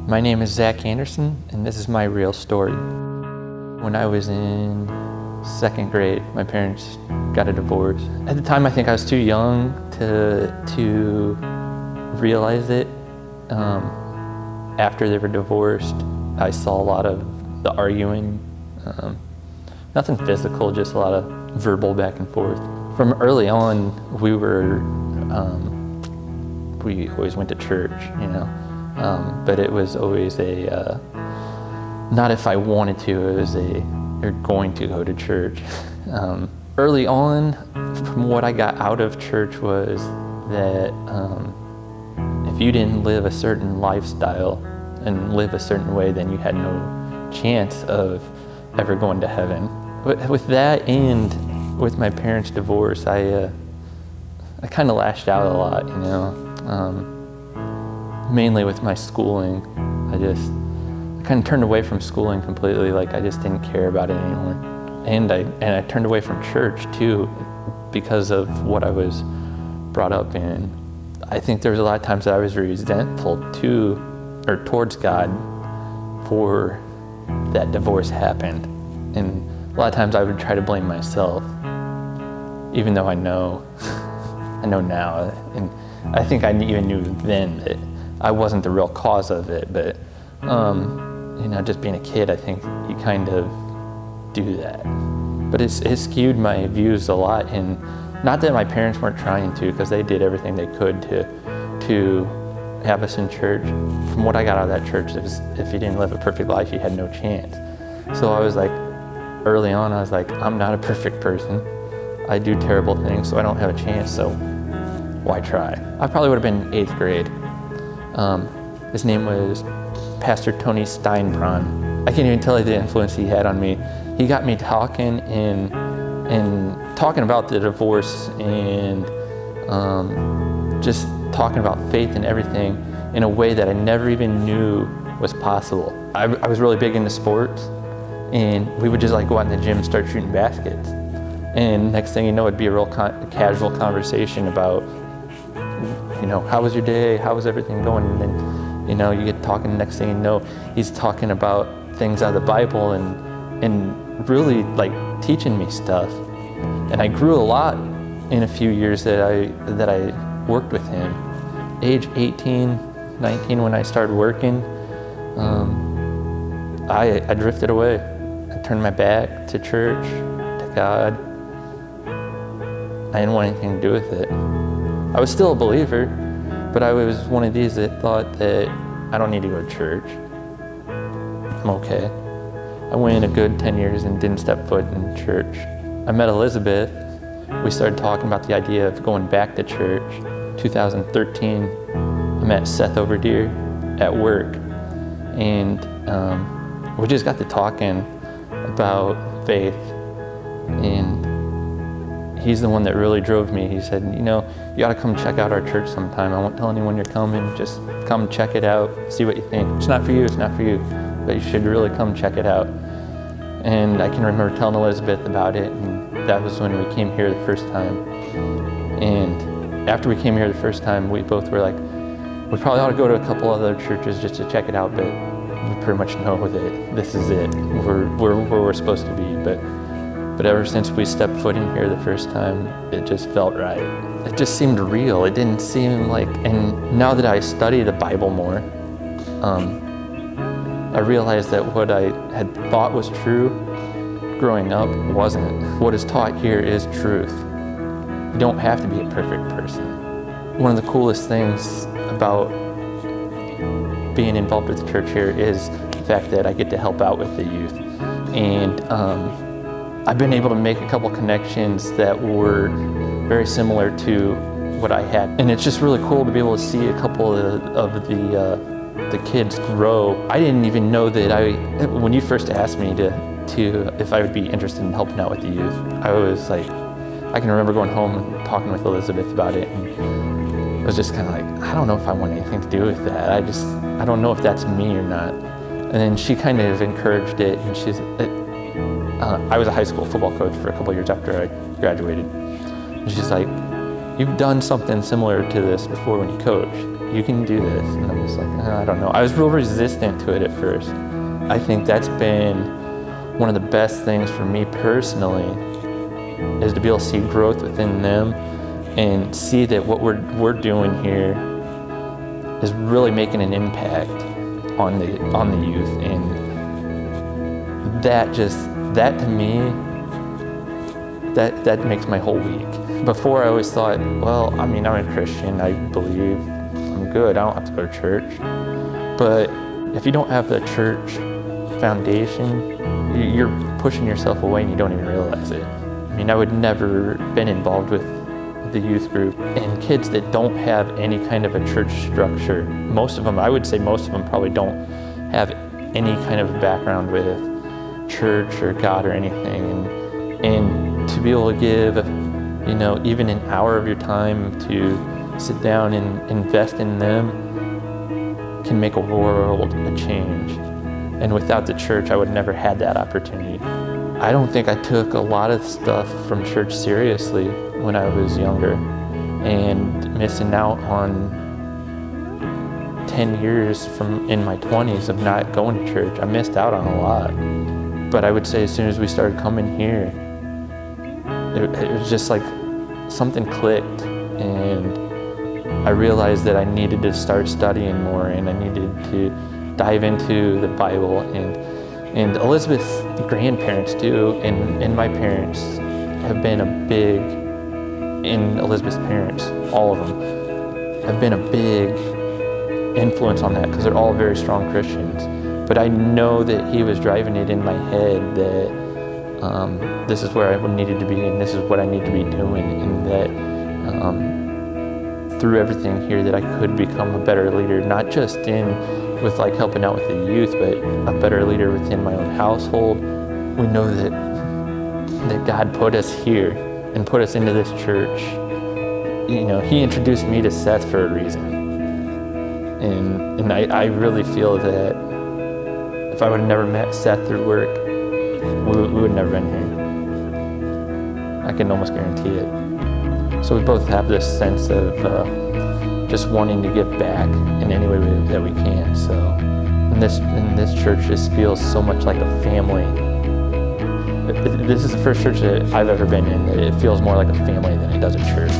My name is Zach Anderson, and this is my real story. When I was in second grade, my parents got a divorce. At the time, I think I was too young to realize it. After they were divorced, I saw a lot of the arguing. Nothing physical, just a lot of verbal back and forth. From early on, we always went to church, but it was always not if I wanted to, it was you're going to go to church. Early on, from what I got out of church was that if you didn't live a certain lifestyle and live a certain way, then you had no chance of ever going to heaven. But with that and with my parents' divorce, I kind of lashed out a lot, mainly with my schooling. I kind of turned away from schooling completely. Like I just didn't care about it anymore. And I turned away from church too because of what I was brought up in. I think there was a lot of times that I was resentful towards God for that divorce happened. And a lot of times I would try to blame myself, even though I know now, and I think I even knew then that I wasn't the real cause of it, but just being a kid, I think you kind of do that. But it skewed my views a lot, and not that my parents weren't trying to, because they did everything they could to have us in church. From what I got out of that church, it was if you didn't live a perfect life, you had no chance. So I was like, early on, I was like, I'm not a perfect person. I do terrible things, so I don't have a chance, so why try? I probably would have been in 8th grade. His name was Pastor Tony Steinbron. I can't even tell you the influence he had on me. He got me talking and talking about the divorce and just talking about faith and everything in a way that I never even knew was possible. I was really big into sports, and we would just go out in the gym and start shooting baskets. And next thing you know, it'd be a real casual conversation about, how was your day? How was everything going? And then, you get talking, next thing you know, he's talking about things out of the Bible and really teaching me stuff. And I grew a lot in a few years that I worked with him. Age 18, 19, when I started working, I drifted away. I turned my back to church, to God. I didn't want anything to do with it. I was still a believer, but I was one of these that thought that I don't need to go to church. I'm okay. I went a good 10 years and didn't step foot in church. I met Elizabeth. We started talking about the idea of going back to church. 2013, I met Seth Overdeer at work, and we just got to talking about faith, and he's the one that really drove me. He said, you gotta come check out our church sometime. I won't tell anyone you're coming, just come check it out, see what you think. It's not for you, but you should really come check it out. And I can remember telling Elizabeth about it, and that was when we came here the first time. And after we came here the first time, we both were like, we probably ought to go to a couple other churches just to check it out, but we pretty much know that this is it. We're where we're supposed to be. But ever since we stepped foot in here the first time, it just felt right. It just seemed real. It didn't seem and now that I study the Bible more, I realized that what I had thought was true growing up wasn't. What is taught here is truth. You don't have to be a perfect person. One of the coolest things about being involved with the church here is the fact that I get to help out with the youth. And I've been able to make a couple connections that were very similar to what I had. And it's just really cool to be able to see a couple of the kids grow. I didn't even know that when you first asked me if I would be interested in helping out with the youth, I was like, I can remember going home and talking with Elizabeth about it, and it was just kind of I don't know if I want anything to do with that. I don't know if that's me or not. And then she kind of encouraged it, and I was a high school football coach for a couple years after I graduated. And she's like, you've done something similar to this before when you coached. you can do this. And I'm just like, I don't know. I was real resistant to it at first. I think that's been one of the best things for me personally, is to be able to see growth within them and see that what we're doing here is really making an impact on the youth. And that to me, that makes my whole week. Before I always thought, well, I mean, I'm a Christian, I believe, I'm good, I don't have to go to church. But if you don't have the church foundation, you're pushing yourself away and you don't even realize it. I mean, I would never been involved with the youth group, and kids that don't have any kind of a church structure, most of them, I would say most of them probably don't have any kind of background with church or God or anything. And to be able to give, even an hour of your time to sit down and invest in them can make a world of change. And without the church, I would never had that opportunity. I don't think I took a lot of stuff from church seriously when I was younger, and missing out on 10 years in my 20s of not going to church. I missed out on a lot. But I would say as soon as we started coming here, it was just like something clicked, and I realized that I needed to start studying more, and I needed to dive into the Bible. And Elizabeth's grandparents too, and my parents have been and Elizabeth's parents, all of them, have been a big influence on that, because they're all very strong Christians. But I know that he was driving it in my head that this is where I needed to be, and this is what I need to be doing, and that through everything here that I could become a better leader, not just with like helping out with the youth, but a better leader within my own household. We know that God put us here and put us into this church. He introduced me to Seth for a reason. And I really feel that if I would have never met Seth through work, we would have never been here. I can almost guarantee it. So we both have this sense of just wanting to give back in any way that we can. So and this church just feels so much like a family. This is the first church that I've ever been in that it feels more like a family than it does a church.